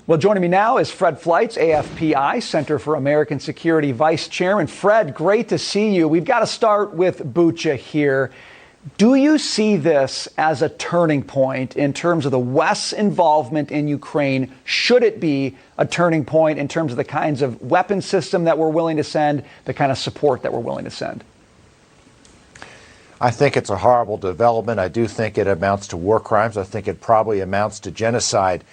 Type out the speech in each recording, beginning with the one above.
Well, joining me now is Fred Fleitz, AFPI, Center for American Security Vice Chairman. Fred, great to see you. We've got to start with Bucha here. Do you see this as a turning point in terms of the West's involvement in Ukraine? Should it be a turning point in terms of the kinds of weapon system that we're willing to send, the kind of support that we're willing to send? I think it's a horrible development. I do think it amounts to war crimes. I think it probably amounts to genocide.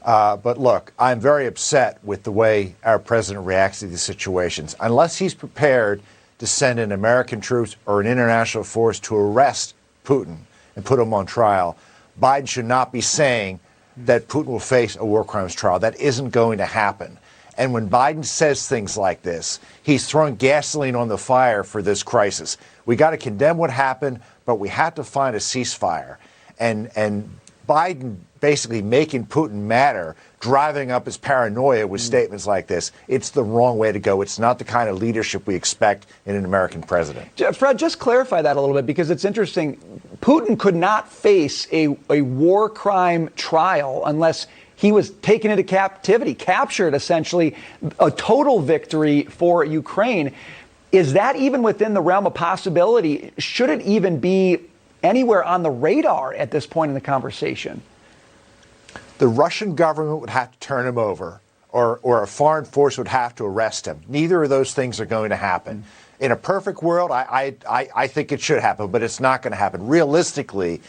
But look, I'm very upset with the way our president reacts to these situations. Unless he's prepared to send in American troops or an international force to arrest Putin and put him on trial, Biden should not be saying that Putin will face a war crimes trial. That isn't going to happen. And when Biden says things like this, he's throwing gasoline on the fire for this crisis. We got to condemn what happened, but we have to find a ceasefire. And Biden basically making Putin madder, driving up his paranoia with statements like this, it's the wrong way to go. It's not the kind of leadership we expect in an American president. Fred, just clarify that a little bit, because it's interesting. Putin could not face a war crime trial unless he was taken into captivity, captured, essentially, a total victory for Ukraine. Is that even within the realm of possibility? Should it even be anywhere on the radar at this point in the conversation? The Russian government would have to turn him over, or a foreign force would have to arrest him. Neither of those things are going to happen. In a perfect world, I think it should happen, but it's not going to happen. Realistically,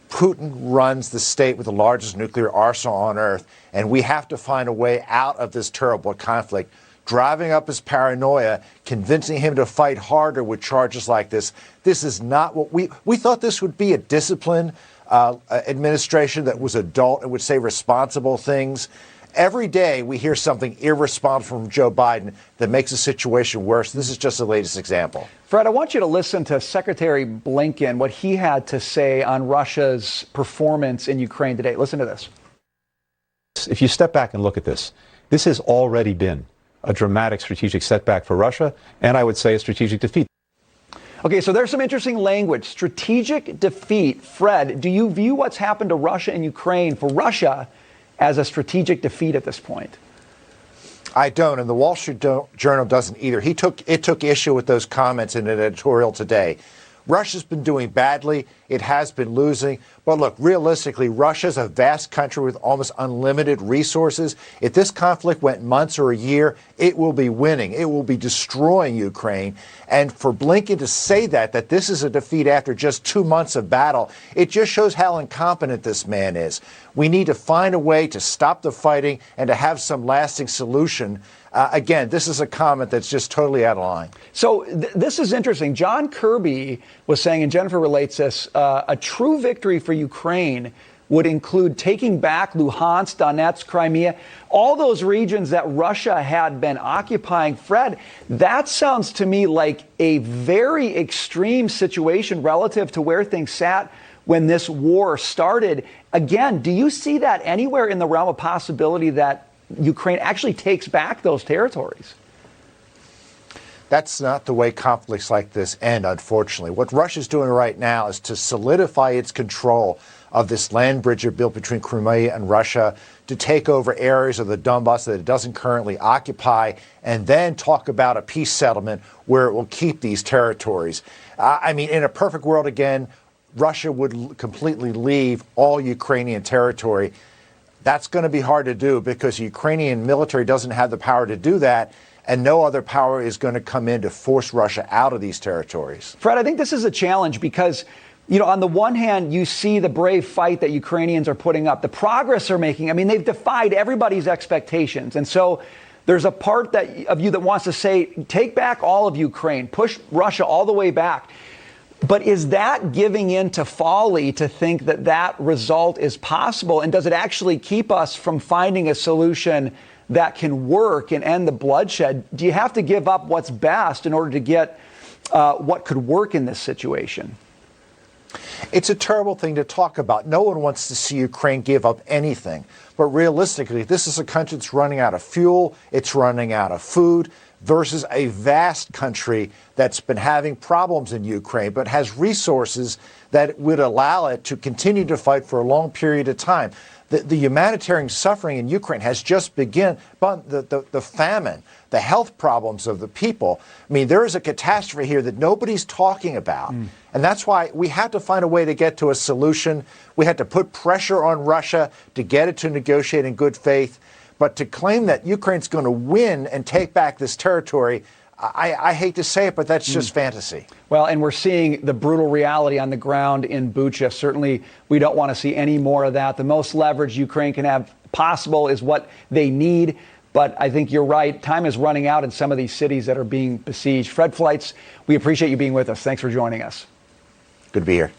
Putin runs the state with the largest nuclear arsenal on earth, and we have to find a way out of this terrible conflict. Driving up his paranoia, convincing him to fight harder with charges like this. This is not what we thought this would be a disciplined administration that was adult and would say responsible things. Every day we hear something irresponsible from Joe Biden that makes the situation worse. This is just the latest example. Fred, I want you to listen to Secretary Blinken, what he had to say on Russia's performance in Ukraine today. Listen to this. If you step back and look at this, this has already been a dramatic strategic setback for Russia, and I would say a strategic defeat. Okay, so there's some interesting language. Strategic defeat. Fred, do you view what's happened to Russia and Ukraine for Russia as a strategic defeat at this point? I don't, and the Wall Street Journal doesn't either. It took issue with those comments in an editorial today. Russia's been doing badly. It has been losing. But look, realistically, Russia's a vast country with almost unlimited resources. If this conflict went months or a year, it will be winning. It will be destroying Ukraine. And for Blinken to say that this is a defeat after just 2 months of battle, it just shows how incompetent this man is. We need to find a way to stop the fighting and to have some lasting solution. Again, this is a comment that's just totally out of line. So this is interesting. John Kirby was saying, and Jennifer relates this, a true victory for Ukraine would include taking back Luhansk, Donetsk, Crimea, all those regions that Russia had been occupying. Fred, that sounds to me like a very extreme situation relative to where things sat when this war started. Again, do you see that anywhere in the realm of possibility that Ukraine actually takes back those territories? That's not the way conflicts like this end, unfortunately. What Russia's doing right now is to solidify its control of this land bridge it built between Crimea and Russia, to take over areas of the Donbass that it doesn't currently occupy, and then talk about a peace settlement where it will keep these territories. I mean, in a perfect world, again, Russia would completely leave all Ukrainian territory. That's going to be hard to do because the Ukrainian military doesn't have the power to do that, and no other power is going to come in to force Russia out of these territories. Fred, I think this is a challenge because, you know, on the one hand, you see the brave fight that Ukrainians are putting up, the progress they're making. I mean, they've defied everybody's expectations. And so there's a part of you that wants to say, take back all of Ukraine, push Russia all the way back. But is that giving in to folly to think that that result is possible? And does it actually keep us from finding a solution that can work and end the bloodshed? Do you have to give up what's best in order to get what could work in this situation? It's a terrible thing to talk about. No one wants to see Ukraine give up anything. But realistically, this is a country that's running out of fuel, it's running out of food, versus a vast country that's been having problems in Ukraine, but has resources that would allow it to continue to fight for a long period of time. The humanitarian suffering in Ukraine has just begun. But the famine, the health problems of the people. I mean, there is a catastrophe here that nobody's talking about. And that's why we have to find a way to get to a solution. We had to put pressure on Russia to get it to negotiate in good faith. But to claim that Ukraine's going to win and take back this territory, I hate to say it, but that's just fantasy. Well, and we're seeing the brutal reality on the ground in Bucha. Certainly, we don't want to see any more of that. The most leverage Ukraine can have possible is what they need. But I think you're right. Time is running out in some of these cities that are being besieged. Fred Fleitz, we appreciate you being with us. Thanks for joining us. Good to be here.